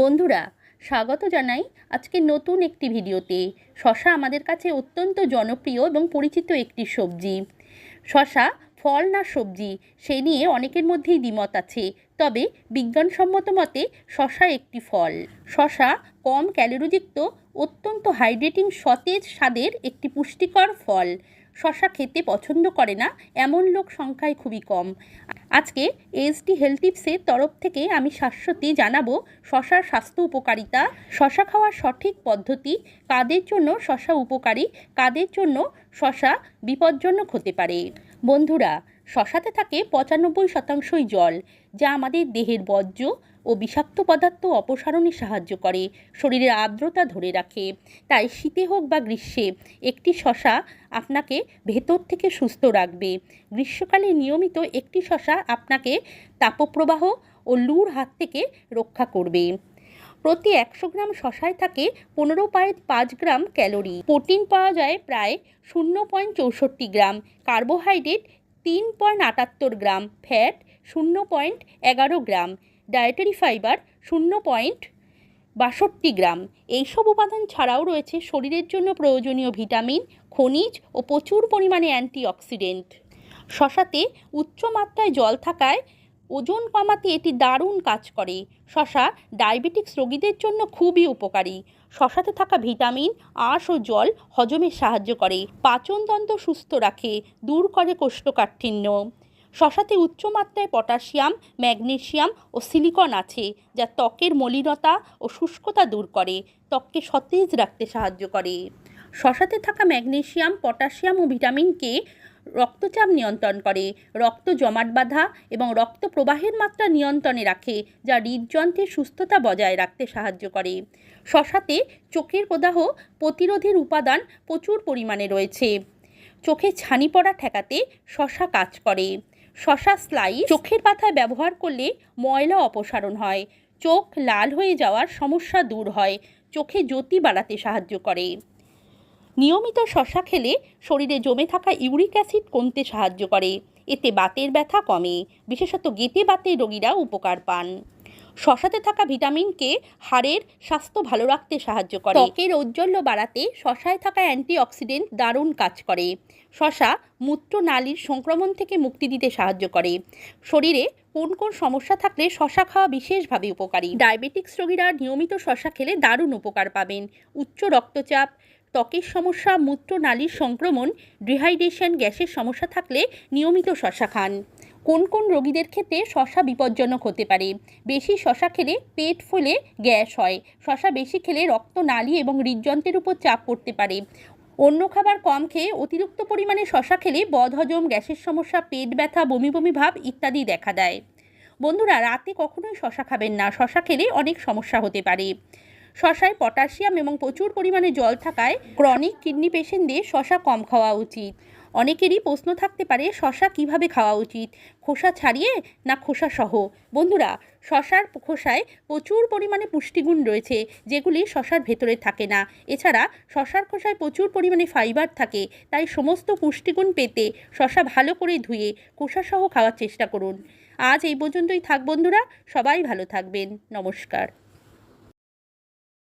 বন্ধুরা, স্বাগত জানাই আজকে নতুন একটি ভিডিওতে। শশা আমাদের কাছে অত্যন্ত জনপ্রিয় এবং পরিচিত একটি সবজি। শশা ফল না সবজি সে নিয়ে অনেকের মধ্যেই দ্বিমত আছে, তবে বিজ্ঞানসম্মত মতে শশা একটি ফল। শশা কম ক্যালোরিযুক্ত, অত্যন্ত হাইড্রেটিং, সতেজ স্বাদের একটি পুষ্টিকর ফল। শশা খেতে পছন্দ করে না এমন লোক সংখ্যায় খুবই কম। আজকে এসডি হেলথ টিপসের তরফ থেকে আমি শাশ্বতী জানাবো শশার স্বাস্থ্য উপকারিতা, শশা খাওয়ার সঠিক পদ্ধতি, কাদের জন্য শশা উপকারী, কাদের জন্য শশা বিপজ্জনক হতে পারে। বন্ধুরা, শশাতে থাকে 95% জল, যা আমাদের দেহের বর্জ্য ও বিষাক্ত পদার্থ অপসারণে সাহায্য করে, শরীরের আর্দ্রতা ধরে রাখে। তাই শীতে হোক বা গ্রীষ্মে একটি শশা আপনাকে ভেতর থেকে সুস্থ রাখবে। গ্রীষ্মকালে নিয়মিত একটি শশা আপনাকে তাপপ্রবাহ ও লুর হাত থেকে রক্ষা করবে। প্রতি 100 গ্রাম শশায় থাকে 15.5 গ্রাম ক্যালোরি, প্রোটিন পাওয়া যায় প্রায় 0.64 গ্রাম, কার্বোহাইড্রেট 3.78 গ্রাম, ফ্যাট 0.11 গ্রাম, ডায়েটারি ফাইবার 0.62 গ্রাম। এইসব উপাদান ছাড়াও রয়েছে শরীরের জন্য প্রয়োজনীয় ভিটামিন, খনিজ ও প্রচুর পরিমাণে অ্যান্টিঅক্সিডেন্ট। শশাতে উচ্চ মাত্রায় জল থাকায় ওজন কমাতে এটি দারুণ কাজ করে। শশা ডায়াবেটিক্স রোগীদের জন্য খুবই উপকারী। শশাতে থাকা ভিটামিন, আঁশ ও জল হজমে সাহায্য করে, পাচনতন্ত্র সুস্থ রাখে, দূর করে কোষ্ঠকাঠিন্য। শশাতে উচ্চ মাত্রায় পটাশিয়াম, ম্যাগনেসিয়াম ও সিলিকন আছে, যা ত্বকের মলিনতা ও শুষ্কতা দূর করে, ত্বককে সতেজ রাখতে সাহায্য করে। শশাতে থাকা ম্যাগনেসিয়াম, পটাশিয়াম ও ভিটামিন কে রক্তচাপ নিয়ন্ত্রণ করে, রক্ত জমাট বাঁধা এবং রক্ত প্রবাহের মাত্রা নিয়ন্ত্রণে রাখে, যা হৃদযন্ত্রের সুস্থতা বজায় রাখতে সাহায্য করে। শশাতে চোখের প্রদাহ প্রতিরোধের উপাদান প্রচুর পরিমাণে রয়েছে। চোখে ছানি পড়া ঠেকাতে শশা কাজ করে। শশা স্লাইস চোখের পাতায় ব্যবহার করলে ময়লা অপসারণ হয়, চোখ লাল হয়ে যাওয়ার সমস্যা দূর হয়, চোখে জ্যোতি বাড়াতে সাহায্য করে। নিয়মিত শশা খেলে শরীরে জমে থাকা ইউরিক অ্যাসিড কমতে সাহায্য করে, এতে বাতের ব্যথা কমে, বিশেষত গেঁটে বাতের রোগীরা উপকার পান। শশাতে থাকা ভিটামিন কে হাড়ের স্বাস্থ্য ভালো রাখতে সাহায্য করে, ত্বকের ঔজ্জ্বল্য বাড়াতে শশায় থাকা অ্যান্টিঅক্সিডেন্ট দারুণ কাজ করে। শশা মূত্রনালীর সংক্রমণ থেকে মুক্তি দিতে সাহায্য করে। শরীরে কোন কোন সমস্যা থাকলে শশা খাওয়া বিশেষভাবে উপকারী। ডায়াবেটিক্স রোগীরা নিয়মিত শশা খেলে দারুণ উপকার পাবেন। উচ্চ রক্তচাপ, ত্বকের সমস্যা, মূত্রনালীর সংক্রমণ, ডিহাইড্রেশন, গ্যাসের সমস্যা থাকলে নিয়মিত শশা খান। কোন কোন রোগীদের ক্ষেত্রে শশা বিপজ্জনক হতে পারে? বেশি শশা খেলে পেট ফুলে গ্যাস হয়, শশা বেশি খেলে রক্তনালী এবং হৃদযন্ত্রের উপর চাপ পড়তে পারে, অন্য খাবার কম খেয়ে অতিরিক্ত পরিমাণে শশা খেলে বদহজম, গ্যাসের সমস্যা, পেট ব্যথা, বমি বমি ভাব ইত্যাদি দেখা দেয়। বন্ধুরা, রাতে কখনোই শশা খাবেন না, শশা খেলে অনেক সমস্যা হতে পারে। শশায় পটাশিয়াম এবং প্রচুর পরিমাণে জল থাকায় ক্রনিক কিডনি পেশেন্টদের শশা কম খাওয়া উচিত। অনেকেরই প্রশ্ন থাকতে পারে শশা কিভাবে খাওয়া উচিত, খোসা ছাড়িয়ে না খোসা সহ? বন্ধুরা, শশার খোসায় প্রচুর পরিমাণে পুষ্টিগুণ রয়েছে, যেগুলি শশার ভেতরে থাকে না। এছাড়া শশার খোসায় প্রচুর পরিমাণে ফাইবার থাকে, তাই সমস্ত পুষ্টিগুণ পেতে শশা ভালো করে ধুয়ে খোসা সহ খাওয়ার চেষ্টা করুন। আজ এই পর্যন্তই থাক বন্ধুরা, সবাই ভালো থাকবেন। নমস্কার।